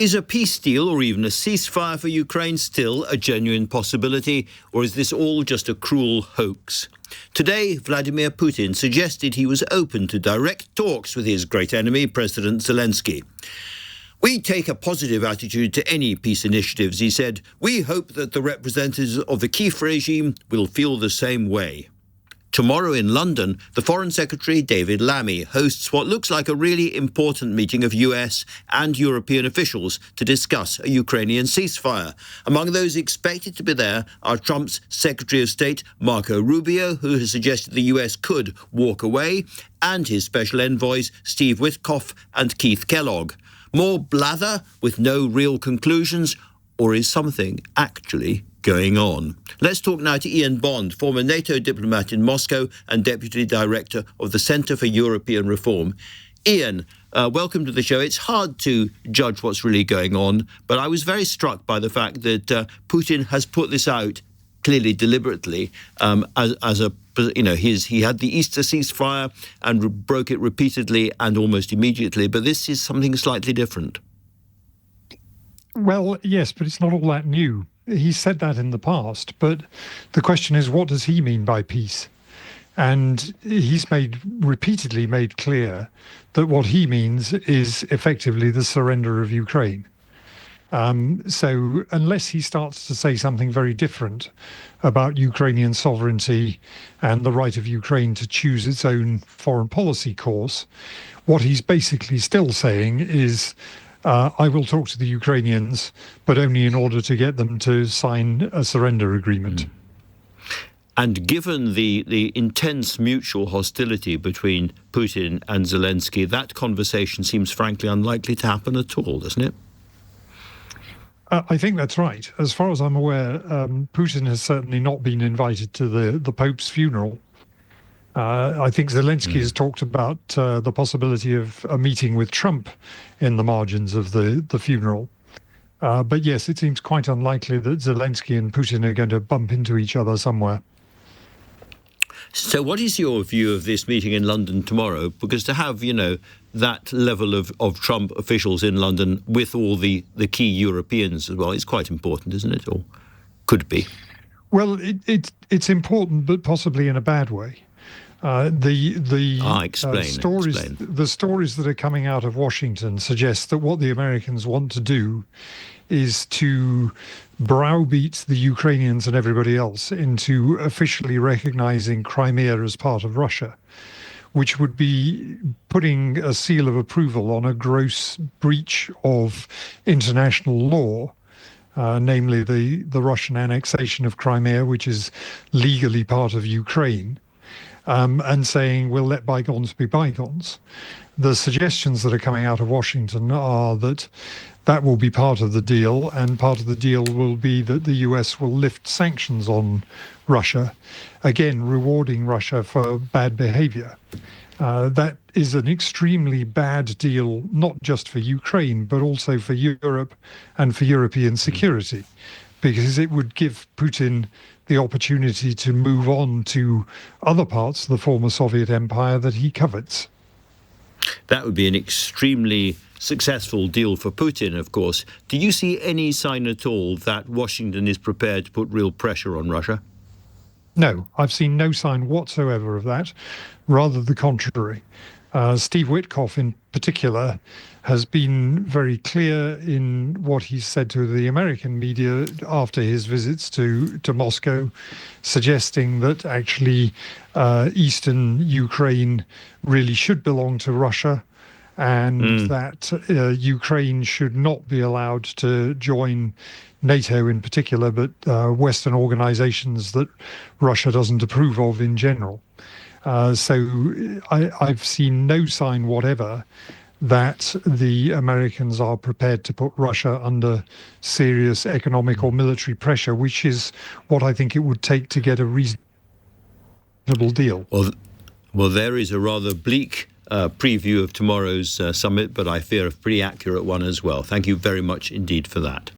Is a peace deal or even a ceasefire for Ukraine still a genuine possibility, or is this all just a cruel hoax? Today, Vladimir Putin suggested he was open to direct talks with his great enemy, President Zelenskyy. "We take a positive attitude to any peace initiatives," he said. "We hope that the representatives of the Kyiv regime will feel the same way." Tomorrow in London, the Foreign Secretary, David Lammy, hosts what looks like a really important meeting of US and European officials to discuss a Ukrainian ceasefire. Among those expected to be there are Trump's Secretary of State, Marco Rubio, who has suggested the US could walk away, and his special envoys, Steve Witkoff and Keith Kellogg. More blather with no real conclusions, or is something actually going on? Let's talk now to Ian Bond, former NATO diplomat in Moscow and Deputy Director of the Centre for European Reform. Ian, welcome to the show. It's hard to judge what's really going on, but I was very struck by the fact that Putin has put this out clearly deliberately as a, you know, he had the Easter ceasefire and broke it repeatedly and almost immediately, but this is something slightly different. Well, yes, but it's not all that new. He said that in the past, but the question is, what does he mean by peace? And he's repeatedly made clear that what he means is effectively the surrender of Ukraine. So unless he starts to say something very different about Ukrainian sovereignty and the right of Ukraine to choose its own foreign policy course, what he's basically still saying is, I will talk to the Ukrainians, but only in order to get them to sign a surrender agreement. And given the intense mutual hostility between Putin and Zelenskyy, that conversation seems frankly unlikely to happen at all, doesn't it? I think that's right. As far as I'm aware, Putin has certainly not been invited to the Pope's funeral. I think Zelenskyy has talked about the possibility of a meeting with Trump in the margins of the funeral. But yes, it seems quite unlikely that Zelenskyy and Putin are going to bump into each other somewhere. So what is your view of this meeting in London tomorrow? Because to have, you know, that level of Trump officials in London with all the key Europeans as well is quite important, isn't it? Or could be. Well, it's important, but possibly in a bad way. The stories that are coming out of Washington suggest that what the Americans want to do is to browbeat the Ukrainians and everybody else into officially recognizing Crimea as part of Russia, which would be putting a seal of approval on a gross breach of international law. Namely the Russian annexation of Crimea, which is legally part of Ukraine. And saying, we'll let bygones be bygones. The suggestions that are coming out of Washington are that that will be part of the deal, and part of the deal will be that the US will lift sanctions on Russia, again, rewarding Russia for bad behavior. That is an extremely bad deal, not just for Ukraine, but also for Europe and for European security, because it would give Putin the opportunity to move on to other parts of the former Soviet empire that he covets. That would be an extremely successful deal for Putin, of course. Do you see any sign at all that Washington is prepared to put real pressure on Russia? No, I've seen no sign whatsoever of that, rather the contrary. Steve Witkoff in particular has been very clear in what he's said to the American media after his visits to Moscow, suggesting that actually eastern Ukraine really should belong to Russia, and that Ukraine should not be allowed to join NATO in particular, but Western organizations that Russia doesn't approve of in general. So I've seen no sign whatever that the Americans are prepared to put Russia under serious economic or military pressure, which is what I think it would take to get a reasonable deal. Well, there is a rather bleak preview of tomorrow's summit, but I fear a pretty accurate one as well. Thank you very much indeed for that.